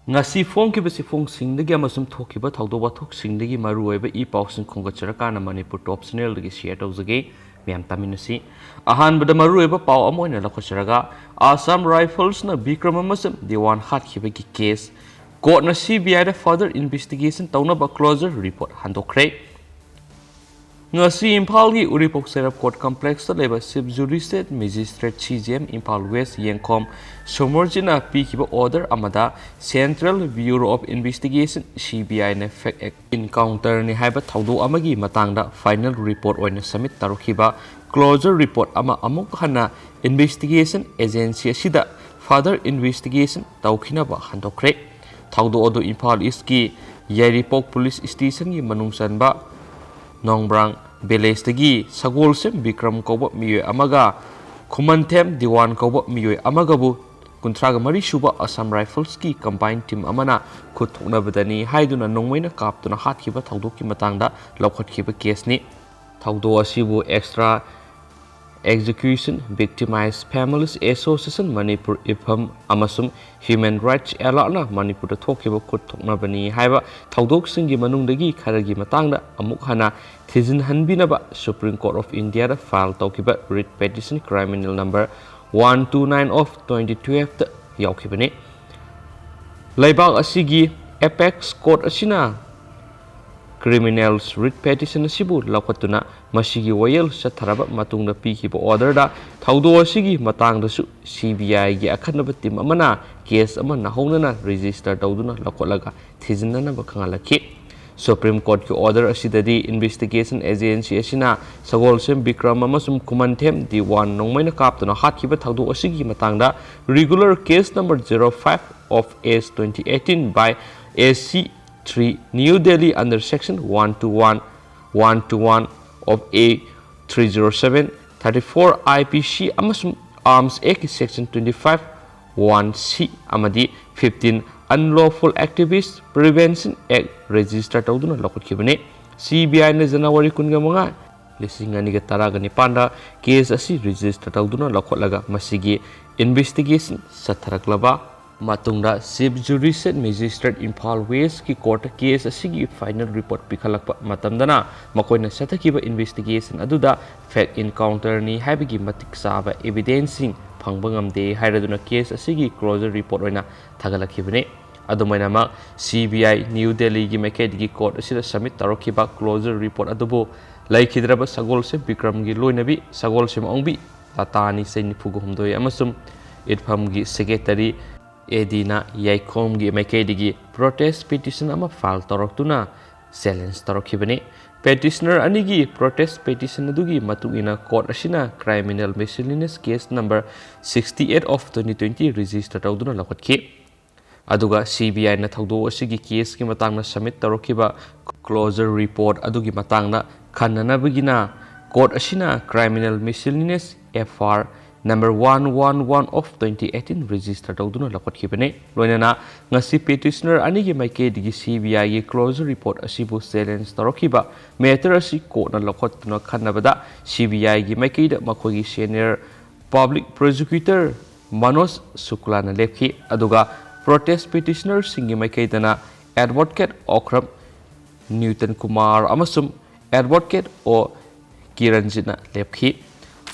ngasi phongkiba sifongsingi amasum thokiba thaudo wathoksingi maruoiba I pausing khongacharakana Manipur top channel dagi share tawjage miyam taminasi ahanbada maruoiba paw amoina lakhacharaga Assam Rifles na Bikram amasum Dewan hatkiba ki case court na CBI da further investigation tawnaba closure report handokre ngasi Imphal gi Uripok Serap Court Complex ta leba Chief Jurisdict Magistrate CJM Imphal West Yengkhom Somorjina pikiba order amada Central Bureau of Investigation CBI na fact encounter ni haiba thaudo amagi matangda final report oina submit tarukiba closure report ama amuk hana investigation agency sida further investigation tawkhinaba handokre thaudo odo Imphal East ki Yaripok Police Station gi manungsanba Nongbrang Village tagi sagol sem Bikram kauba miyoy amaga Khumantem Diwan kauba miyoy amagabu kuntraga mari suba Assam Rifles ki combined team amana khuthokna badani haiduna nongmaina kaptuna hatkiba thaudo ki matangda lokhatkiba case ni thaudo asibu extra execution victimized families association Manipur ifam amasum human rights alana Manipur da thokiba khuthokna bani haiba thaudok singi manungdagi kharagi matangda amuk hana thizin hanbinaba Supreme Court of India da file tawkiba writ petition criminal number 129 of 2012 da yaukibani laibak asigi apex court asina criminals writ petition asibu lakhatuna masigi wayel satharaba matungda pikiba order da thaudo asigi matangda su CBI gi akhanaba team amana case ama nahounana register tawduna lakholaga thizinna ba khangalaki Supreme Court ki order asidadi investigation agency asina sagol sem Bikram amasum Khumantem Diwan nongmaina kaptuna hatkiba thaudo asigi matangda regular case number 05 of S 2018 by AC 3 New Delhi under section 121 of A 307 34 IPC amasum Arms Act section 25 1C amadi 15 Unlawful Activist Prevention Act register tawduna lakhotkhibane CBI na January 15 lisingani taraga nipanda case asi register tawduna lakhotlaga masigi investigation satharaklaba matungda Chief Jurisdict Magistrate Imphal West ki court case asigi final report pikhalakpa matamdana makoina sathakiba investigation aduda fact encounter ni haibigi matik saba evidencing phangbangamde hairaduna case asigi closure report oina thagalakhibane adumaina ma CBI New Delhi gi makedigi court asida submit tarokiba closure report adubu laikhidraba sagol se Bikram gi loinabi sagol se maungbi tatani se nifugu humdoi amasum itpham gi secretary Edina Yaikhom gi makedigi protest petition ama file toroktuna challenge torokhibani petitioner anigi protest petition adugi matungina court asina criminal miscellaneous case number 68 of 2020 register tawduna lakhatkhi aduga CBI na thaudo asigi case ki matangna submit tarokhiba closure report adugi matangna khananabagina court asina criminal miscellaneous FR number 111 of 2018 register tawduna lakhatkibane loinana ngasi petitioner anigi makedigi CBI gi closure report asibu challenge tarokhiba matter asi court na lakhatuna khanabada CBI gi makeda makhogi senior public prosecutor Manoj Shukla na lepki aduga protest petitioner singi makedana advocate Okram Newton Kumar amasum advocate o Kiranjina lepki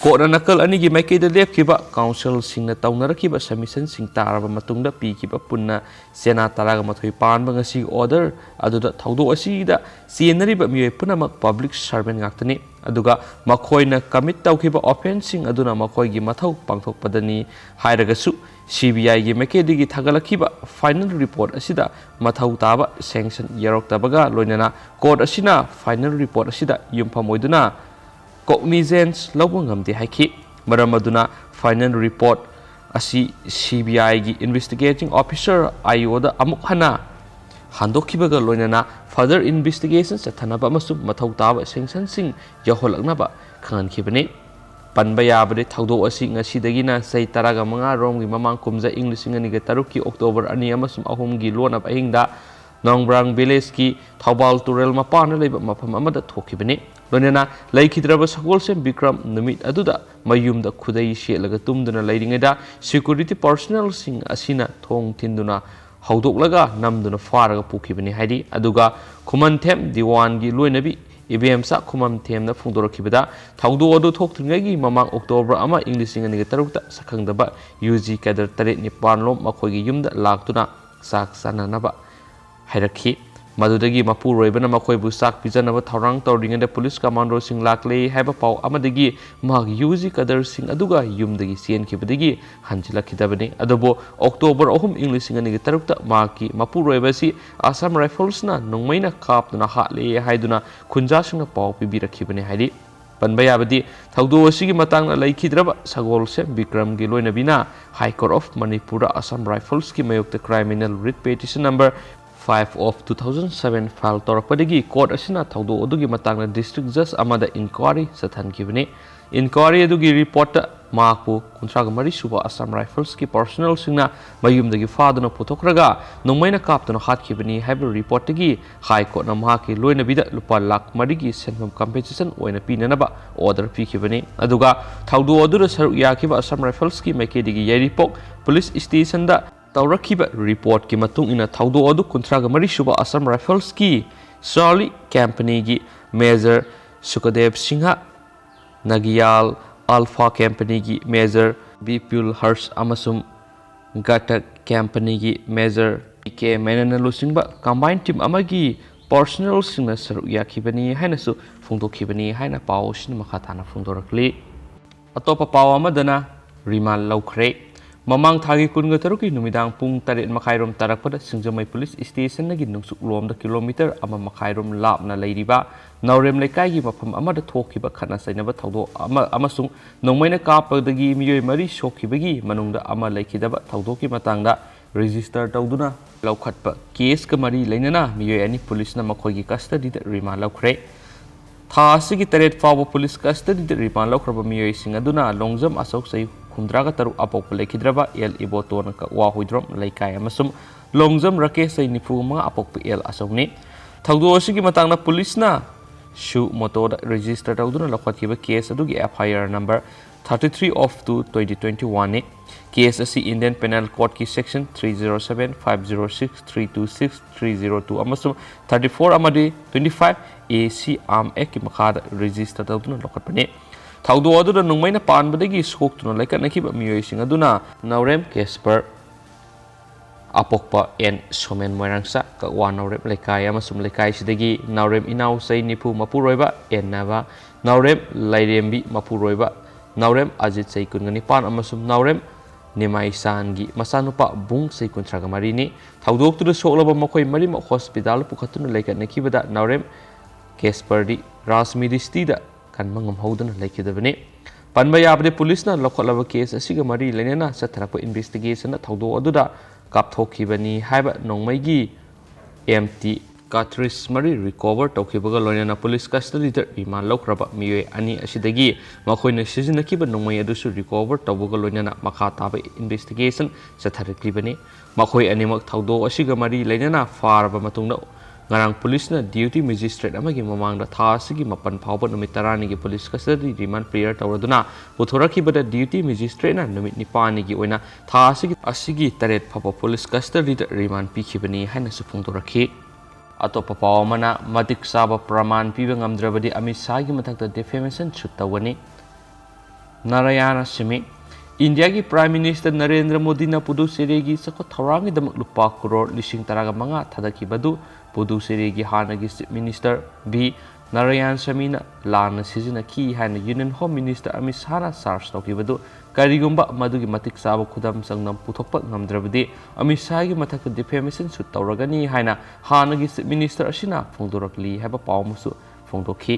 Court nakal anigi maikeda lepkiba council singna taunarakiba submission sing taraba matungda pikiba punna sena taraga mathoi panba ngasi order aduda thaudo asida senariba miye punamak public servant ngaktani aduga makhoina commit tawkiba offensing aduna makhoigi mathau pangthokpadani hairagasu CBI gi makedigi thagalakiba final report asida mathau taba sanction yaroktabaga loinana court asina final report asida yumfamoiduna cognizance lawangam haiki maramaduna final report asi CBI gi investigating officer ayoda amuk hana handokibaga loinana further investigations athanaba masu mathau taba sanction sing yaholaknaba khankhibani panba yabade thaudo asi ngasidagina sei taraga manga romgi mamang kumja inglising ani ga taruki October ani amasum ahum gi lona ahingda Nongbrang Village ki Thoubal Turel Mapan leba mafam amada thokibani loinana laikhidraba sagol sem Bikram numit aduda Mayumda Khudei shelaga tumduna leiringaida security personnel sing asina thong thinduna ꯍꯧꯗꯣꯛꯂꯒ ꯅꯝꯗꯨꯅ ꯐꯥꯔꯒ ꯄꯨꯈꯤꯕꯅꯤ ꯍꯥꯏꯔꯤ ꯑꯗꯨꯒ ꯈꯨꯃꯟꯊꯦꯝ ꯗꯤꯋꯥꯟꯒꯤ ꯂꯣꯏꯅꯕꯤ ꯏꯕꯦꯝꯆꯥ ꯈꯨꯃꯟꯊꯦꯝꯅ ꯐꯣꯡꯗꯣꯔꯛꯈꯤꯕꯗ ꯊꯧꯗꯣꯛ ꯑꯗꯨ ꯊꯣꯛꯇ꯭ꯔꯤꯉꯩꯒꯤ ꯃꯃꯥꯡ ꯑꯣꯛꯇꯣꯕꯔ 1 ꯏꯪ 2006ꯗ ꯁꯛꯈꯪꯗꯕ UG cadre 7-9 ꯂꯣꯝ ꯃꯈꯣꯏꯒꯤ ꯌꯨꯝꯗ ꯂꯥꯛꯇꯨꯅ ꯆꯥꯛ ꯆꯥꯅꯅꯕ ꯍꯥꯏꯔꯛꯈꯤ ꯃꯗꯨꯗꯒꯤ ꯃꯄꯨꯔꯣꯏꯕꯅ ꯃꯈꯣꯏꯕꯨ ꯆꯥꯛ ꯄꯤꯖꯅꯕ ꯊꯧꯔꯥꯡ ꯇꯧꯔꯤꯉꯩꯗ ꯄꯨꯂꯤꯁ ꯀꯃꯥꯟꯗꯣꯁꯤꯡ ꯂꯥꯛꯂꯦ ꯍꯥꯏꯕ ꯄꯥꯎ ꯑꯃꯗꯒꯤ ꯃꯍꯥꯛ ꯌꯨꯖꯤ ꯀꯗꯔꯁꯤꯡ ꯑꯗꯨꯒ ꯌꯨꯝꯗꯒꯤ ꯆꯦꯟꯈꯤꯕꯗꯒꯤ ꯍꯟꯖꯤꯜꯂꯛꯈꯤꯗꯕꯅꯤ ꯑꯗꯨꯕꯨ ꯑꯣꯛꯇꯣꯕꯔ 3 ꯏꯪ 2006ꯗ ꯃꯍꯥꯛꯀꯤ ꯃꯄꯨꯔꯣꯏꯕꯁꯤ ꯑꯁꯥꯝ ꯔꯥꯏꯐꯜꯁꯅ ꯅꯣꯡꯃꯩꯅ ꯀꯥꯞꯇꯨꯅ ꯍꯥꯠꯂꯦ ꯍꯥꯏꯗꯨꯅ ꯈꯨꯟꯖꯥꯁꯤꯡꯅ ꯄꯥꯎ ꯄꯤꯕꯤꯔꯛꯈꯤꯕꯅꯤ ꯍꯥꯏꯔꯤ ꯄꯟꯕ ꯌꯥꯕꯗꯤ ꯊꯧꯗꯣꯛ ꯑꯁꯤꯒꯤ ꯃꯇꯥꯡꯗ ꯂꯩꯈꯤꯗ꯭ꯔꯕ ꯁꯒꯣꯜꯁꯦꯝ ꯕꯤꯀ꯭ꯔꯝꯒꯤ ꯂꯣꯏꯅꯕꯤꯅ ꯍꯥꯏ ꯀꯣꯔꯠ ꯑꯣꯐ ꯃꯅꯤꯄꯨꯔꯗ ꯑꯁꯥꯝ ꯔꯥꯏꯐꯜꯁꯀꯤ ꯃꯥꯌꯣꯛꯇ criminal writ petition number 5/2007 file ꯇꯧꯔꯛꯄꯗꯒꯤ ꯀꯣꯔꯠ ꯑꯁꯤꯅ ꯊꯧꯗꯣꯛ ꯑꯗꯨꯒꯤ ꯃꯇꯥꯡꯗ ꯗꯤꯁꯇ꯭ꯔꯤꯛ ꯖꯖ ꯑꯃꯗ ꯏꯟꯀ꯭ꯋꯥꯔꯤ ꯆꯠꯍꯟꯈꯤꯕꯅꯤ ꯏꯟꯀ꯭ꯋꯥꯔꯤ ꯑꯗꯨꯒꯤ ꯔꯤꯄꯣꯔꯠꯇ ꯃꯍꯥꯛꯄꯨ 33 ꯁꯨꯕ ꯑꯁꯥꯝ ꯔꯥꯏꯐꯜꯁꯀꯤ ꯄꯔꯁꯣꯅꯦꯜꯁꯤꯡꯅ ꯃꯌꯨꯝꯗꯒꯤ ꯐꯥꯗꯨꯅ ꯄꯨꯊꯣꯛꯈ꯭ꯔꯒ ꯅꯣꯡꯃꯩꯅ ꯀꯥꯞꯇꯨꯅ ꯍꯥꯠꯈꯤꯕꯅꯤ ꯍꯥꯏꯕ ꯔꯤꯄꯣꯔꯠꯇꯒꯤ ꯍꯥꯏ ꯀꯣꯔꯠꯅ ꯃꯍꯥꯛꯀꯤ ꯂꯣꯏꯅꯕꯤꯗ ꯂꯨꯄꯥ ꯂꯥꯈ 4ꯒꯤ ꯁꯦꯟꯐꯝ ꯀꯝꯄꯦꯟꯁꯦꯁꯟ ꯑꯣꯏꯅ ꯄꯤꯅꯅꯕ ꯑꯣꯔꯗꯔ ꯄꯤꯈꯤꯕꯅꯤ ꯑꯗꯨꯒ ꯊꯧꯗꯣꯛ ꯑꯗꯨꯗ ꯁꯔꯨꯛ ꯌꯥꯈꯤꯕ ꯑꯁꯥꯝ ꯔꯥꯏꯐꯜꯁꯀꯤ ꯃꯥꯏꯀꯩꯗꯒꯤ ꯌꯥꯏꯔꯤꯄꯣꯛ ꯄꯨꯂꯤꯁ ꯁ꯭ꯇꯦꯁꯟꯗ ꯇꯧꯔꯛꯈꯤꯕ ꯔꯤꯄꯣꯔꯠꯀꯤ ꯃꯇꯨꯡ ꯏꯟꯅ ꯊꯧꯗꯣꯛ ꯑꯗꯨ 33 ꯁꯨꯕ ꯑꯁꯥꯝ ꯔꯥꯏꯐꯜꯁꯀꯤ ꯆꯥꯔꯂꯤ ꯀꯝꯄꯦꯅꯤꯒꯤ ꯃꯦꯖꯔ ꯁꯨꯀꯗꯦꯕ ꯁꯤꯡꯍ ꯅꯥꯒꯤꯌꯥꯜ ꯑꯜꯐꯥ ꯀꯝꯄꯦꯅꯤꯒꯤ ꯃꯦꯖꯔ ꯕꯤꯄꯨꯜ ꯍꯔꯁ ꯑꯃꯁꯨꯡ ꯒꯥꯇꯛ ꯀꯝꯄꯦꯅꯤꯒꯤ ꯃꯦꯖꯔ ꯄꯤ.ꯀꯦ. ꯃꯦꯅꯟꯅ ꯂꯨꯆꯤꯡꯕ ꯀꯝꯕꯥꯏꯟ ꯇꯤꯝ ꯑꯃꯒꯤ ꯄꯔꯁꯣꯅꯦꯜꯁꯤꯡꯅ ꯁꯔꯨꯛ ꯌꯥꯈꯤꯕꯅꯤ ꯍꯥꯏꯅꯁꯨ ꯐꯣꯡꯗꯣꯛꯈꯤꯕꯅꯤ ꯍꯥꯏꯅ ꯄꯥꯎ ꯑꯁꯤꯅ ꯃꯈꯥ ꯇꯥꯅ ꯐꯣꯡꯗꯣꯔꯛꯂꯤ ꯑꯇꯣꯞꯄ ꯄꯥꯎ ꯑꯃꯗꯅ ꯔꯤꯃꯥꯟ ꯂꯧꯈ꯭ꯔꯦ ꯃꯃꯥꯡ ꯊꯥꯒꯤ 23ꯒꯤ ꯅꯨꯃꯤꯗꯥꯡ ꯄꯨꯡ 8:30 ꯇꯥꯔꯛꯄꯗ ꯁꯤꯡꯖꯃꯩ ꯄꯨꯂꯤꯁ ꯁ꯭ꯇꯦꯁꯟꯗꯒꯤ ꯅꯨꯡꯆꯨꯛꯂꯣꯝꯗ ꯀꯤꯂꯣꯃꯤꯇꯔ 1.5 ꯂꯥꯞꯅ ꯂꯩꯔꯤꯕ ꯅꯥꯎꯔꯦꯝ ꯂꯩꯀꯥꯏꯒꯤ ꯃꯐꯝ ꯑꯃꯗ ꯊꯣꯛꯈꯤꯕ ꯈꯠꯅ ꯆꯩꯅꯕ ꯊꯧꯗꯣꯛ ꯑꯃꯁꯨꯡ ꯅꯣꯡꯃꯩꯅ ꯀꯥꯞꯄꯗꯒꯤ ꯃꯤꯑꯣꯏ 4 ꯁꯣꯛꯈꯤꯕꯒꯤ ꯃꯅꯨꯡꯗ ꯑꯃ ꯂꯩꯈꯤꯗꯕ ꯊꯧꯗꯣꯛꯀꯤ ꯃꯇꯥꯡꯗ ꯔꯦꯖꯤꯁꯇꯔ ꯇꯧꯗꯨꯅ ꯂꯧꯈꯠꯄ ꯀꯦꯁꯀ ꯃꯔꯤ ꯂꯩꯅꯅ ꯃꯤꯑꯣꯏ 2 ꯄꯨꯂꯤꯁꯅ ꯃꯈꯣꯏꯒꯤ ꯀꯁꯇꯗꯤꯗ ꯔꯤꯃꯥꯟ ꯂꯧꯈ꯭ꯔꯦ ꯊꯥ ꯑꯁꯤꯒꯤ 8 ꯐꯥꯎꯕ ꯄꯨꯂꯤꯁ ꯀꯁꯇꯗꯤꯗ ꯔꯤꯃꯥꯟ ꯂꯧꯈ꯭ꯔꯕ ꯃꯤꯑꯣꯏꯁꯤꯡ ꯑꯗꯨꯅ ꯂꯣꯡꯖꯝ ꯑꯆꯧ ꯆꯍꯤ 63 ꯑꯄꯣꯛꯄ ꯂꯩꯈꯤꯗ꯭ꯔꯕ ꯑꯦꯜ ꯏꯕꯣꯇꯣꯟ ꯀꯛꯋꯥ ꯍꯨꯏꯗ꯭ꯔꯣꯝ ꯂꯩꯀꯥꯏ ꯑꯃꯁꯨꯡ ꯂꯣꯡꯖꯝ ꯔꯥꯀꯦꯁ ꯆꯍꯤ 95 ꯑꯄꯣꯛꯄ ꯑꯦꯜ ꯑꯆꯧꯅꯤ ꯊꯧꯗꯣꯛ ꯑꯁꯤꯒꯤ ꯃꯇꯥꯡꯗ ꯄꯨꯂꯤꯁꯅ ꯁꯨ ꯃꯣꯇꯣꯗ ꯔꯦꯖꯤꯁꯇꯔ ꯇꯧꯗꯨꯅ ꯂꯧꯈꯠꯈꯤꯕ ꯀꯦꯁ ꯑꯗꯨꯒꯤ FIR ꯅꯝꯕꯔ 33/2021ꯅꯤ ꯀꯦꯁ ꯑꯁꯤ ꯏꯟꯗꯤꯌꯟ ꯄꯦꯅꯦꯜ ꯀꯣꯗꯀꯤ ꯁꯦꯛꯁꯟ 307, 506, 326, 302 ꯑꯃꯁꯨꯡ 34 ꯑꯃꯗꯤ 25AC ꯑꯥꯔꯝ ꯑꯦꯛꯀꯤ ꯃꯈꯥꯗ ꯔꯦꯖꯤꯁꯇꯔ ꯇꯧꯗꯨꯅ ꯂꯧꯈꯠꯄꯅꯤ ꯊꯧꯗꯣꯛ ꯑꯗꯨꯗ ꯅꯣꯡꯃꯩꯅ ꯄꯥꯟꯕꯗꯒꯤ ꯁꯣꯛꯇꯨꯅ ꯂꯩꯈꯠꯅꯈꯤꯕ ꯃꯤꯑꯣꯏꯁꯤꯡ ꯑꯗꯨꯅ ꯅꯥꯎꯔꯦꯝ ꯀꯦꯁꯄꯔ ꯑꯄꯣꯛꯄ ꯑꯦꯟ ꯁꯣꯃꯦꯟ ꯃꯣꯏꯔꯥꯡꯆꯥ ꯀꯛꯋꯥ ꯅꯥꯎꯔꯦꯝ ꯂꯩꯀꯥꯏ ꯑꯃꯁꯨꯡ ꯂꯩꯀꯥꯏꯁꯤꯗꯒꯤ ꯅꯥꯎꯔꯦꯝ ꯏꯅꯥꯎ ꯆꯍꯤ 90 ꯃꯄꯨꯔꯣꯏꯕ ꯑꯦꯟ ꯅꯕ ꯅꯥꯎꯔꯦꯝ ꯂꯩꯔꯦꯝꯕꯤ ꯃꯄꯨꯔꯣꯏꯕ ꯅꯥꯎꯔꯦꯝ ꯑꯖꯤꯠ ꯆꯍꯤ 29 ꯑꯃꯁꯨꯡ ꯅꯥꯎꯔꯦꯝ ꯅꯤꯃꯥꯏꯆꯥꯟꯒꯤ ꯃꯆꯥꯅꯨꯄꯥ ꯕꯨꯡ ꯆꯍꯤ 33ꯅꯤ ꯊꯧꯗꯣꯛꯇꯨꯗ ꯁꯣꯛꯂꯕ ꯃꯈꯣꯏ ꯃꯔꯤꯃꯛ ꯍꯣꯁꯄꯤꯇꯥꯜꯗ ꯄꯨꯈꯠꯇꯨꯅ ꯂꯩꯈꯠꯅꯈꯤꯕꯗ ꯅꯥꯎꯔꯦꯝ ꯀꯦꯁꯄꯔꯗꯤ ꯔꯥꯖꯃꯤꯗꯤꯁꯇꯤꯗ ꯀꯟꯕ ꯉꯝꯍꯧꯗꯅ ꯂꯩꯈꯤꯗꯕꯅꯤ ꯄꯟꯕ ꯌꯥꯕꯗꯤ ꯄꯨꯂꯤꯁꯅ ꯂꯧꯈꯠꯂꯕ ꯀꯦꯁ ꯑꯁꯤꯒ ꯃꯔꯤ ꯂꯩꯅꯅ ꯆꯠꯊꯔꯛꯄ ꯏꯟꯚꯦꯁꯇꯤꯒꯦꯁꯟꯗ ꯊꯧꯗꯣꯛ ꯑꯗꯨꯗ ꯀꯥꯞꯊꯣꯛꯈꯤꯕꯅꯤ ꯍꯥꯏꯕ ꯅꯣꯡꯃꯩꯒꯤ MT ꯀꯥꯔꯇ꯭ꯔꯤꯖ 4 ꯔꯤꯀꯣꯚꯔ ꯇꯧꯈꯤꯕꯒ ꯂꯣꯏꯅꯅ ꯄꯨꯂꯤꯁ ꯀꯁꯇꯗꯤꯗ ꯔꯤꯃꯥꯟ ꯂꯧꯈ꯭ꯔꯕ ꯃꯤꯑꯣꯏ 2 ꯑꯁꯤꯗꯒꯤ ꯃꯈꯣꯏꯅ ꯁꯤꯖꯤꯟꯅꯈꯤꯕ ꯅꯣꯡꯃꯩ ꯑꯗꯨꯁꯨ ꯔꯤꯀꯣꯚꯔ ꯇꯧꯕꯒ ꯂꯣꯏꯅꯅ ꯃꯈꯥ ꯇꯥꯕ ꯏꯟꯚꯦꯁꯇꯤꯒꯦꯁꯟ ꯆꯠꯊꯔꯛꯂꯤꯕꯅꯤ ꯃꯈꯣꯏ ꯑꯅꯤꯃꯛ ꯊꯧꯗꯣꯛ ꯑꯁꯤꯒ ꯃꯔꯤ ꯂꯩꯅꯅ ꯐꯥꯔꯕ ꯃꯇꯨꯡꯗ ꯉꯔꯥꯡ ꯄꯨꯂꯤꯁꯅ ꯗ꯭ꯌꯨꯇꯤ ꯃꯦꯖꯤꯁꯇ꯭ꯔꯦꯠ ꯑꯃꯒꯤ ꯃꯃꯥꯡꯗ ꯊꯥ ꯑꯁꯤꯒꯤ 9 ꯐꯥꯎꯕ ꯅꯨꯃꯤꯠ 10ꯅꯤꯒꯤ ꯄꯨꯂꯤꯁ ꯀꯁꯇꯗꯤ ꯔꯤꯃꯥꯟ ꯄ꯭ꯔꯦꯌꯔ ꯇꯧꯔꯗꯨꯅ ꯄꯨꯊꯣꯔꯛꯈꯤꯕꯗ ꯗ꯭ꯌꯨꯇꯤ ꯃꯦꯖꯤꯁꯇ꯭ꯔꯦꯠꯅ ꯅꯨꯃꯤꯠ 9ꯅꯤꯒꯤ ꯑꯣꯏꯅ ꯊꯥ ꯑꯁꯤꯒꯤ 8 ꯐꯥꯎꯕ ꯄꯨꯂꯤꯁ ꯀꯁꯇꯗꯤꯗ ꯔꯤꯃꯥꯟ ꯄꯤꯈꯤꯕꯅꯤ ꯍꯥꯏꯅꯁꯨ ꯐꯣꯡꯗꯣꯔꯛꯈꯤ ꯑꯇꯣꯞꯄ ꯄꯥꯎ ꯑꯃꯅ ꯃꯇꯤꯛ ꯆꯥꯕ ꯄ꯭ꯔꯃꯥꯟ ꯄꯤꯕ ꯉꯝꯗ꯭ꯔꯕꯗꯤ ꯑꯃꯤꯠ ꯁꯥꯍꯒꯤ ꯃꯊꯛꯇ ꯗꯤꯐꯦꯃꯦꯁꯟ ꯁꯨꯠ ꯇꯧꯒꯅꯤ ꯅꯥꯔꯥꯌꯥꯅ ꯁꯤꯃꯤ ꯏꯟꯗꯤꯌꯥꯒꯤ ꯄ꯭ꯔꯥꯏꯝ ꯃꯤꯅꯤꯁꯇꯔ ꯅꯔꯦꯟꯗ꯭ꯔ ꯃꯣꯗꯤꯅ ꯄꯨꯗꯨꯆꯦꯔꯤꯒꯤ ꯆꯥꯎꯈꯠ ꯊꯧꯔꯥꯡꯒꯤꯗꯃꯛ ꯂꯨꯄꯥ ꯀꯔꯣꯔ 15,000 ꯊꯥꯗꯈꯤꯕꯗꯨ ꯄꯨꯗꯨꯆꯦꯔꯤꯒꯤ ꯍꯥꯟꯅꯒꯤ ꯆꯤꯞ ꯃꯤꯅꯤꯁꯇꯔ ꯚꯤ ꯅꯥꯔꯥꯌꯥꯟꯁꯥꯃꯤꯅ ꯂꯥꯟꯅ ꯁꯤꯖꯤꯟꯅꯈꯤ ꯍꯥꯏꯅ ꯌꯨꯅꯤꯌꯟ ꯍꯣꯝ ꯃꯤꯅꯤꯁꯇꯔ ꯑꯃꯤꯠ ꯁꯥꯍꯅ ꯆꯥꯔꯖ ꯇꯧꯈꯤꯕꯗꯨ ꯀꯔꯤꯒꯨꯝꯕ ꯃꯗꯨꯒꯤ ꯃꯇꯤꯛ ꯆꯥꯕ ꯈꯨꯗꯝ ꯆꯥꯡꯗꯝ ꯄꯨꯊꯣꯛꯄ ꯉꯝꯗ꯭ꯔꯕꯗꯤ ꯑꯃꯤꯠ ꯁꯥꯍꯒꯤ ꯃꯊꯛꯇ ꯗꯤꯐꯦꯃꯦꯁꯟ ꯁꯨꯠ ꯇꯧꯔꯒꯅꯤ ꯍꯥꯏꯅ ꯍꯥꯟꯅꯒꯤ ꯆꯤꯞ ꯃꯤꯅꯤꯁꯇꯔ ꯑꯁꯤꯅ ꯐꯣꯡꯗꯣꯔꯛꯂꯤ ꯍꯥꯏꯕ ꯄꯥꯎ ꯑꯃꯁꯨ ꯐꯣꯡꯗꯣꯛꯈꯤ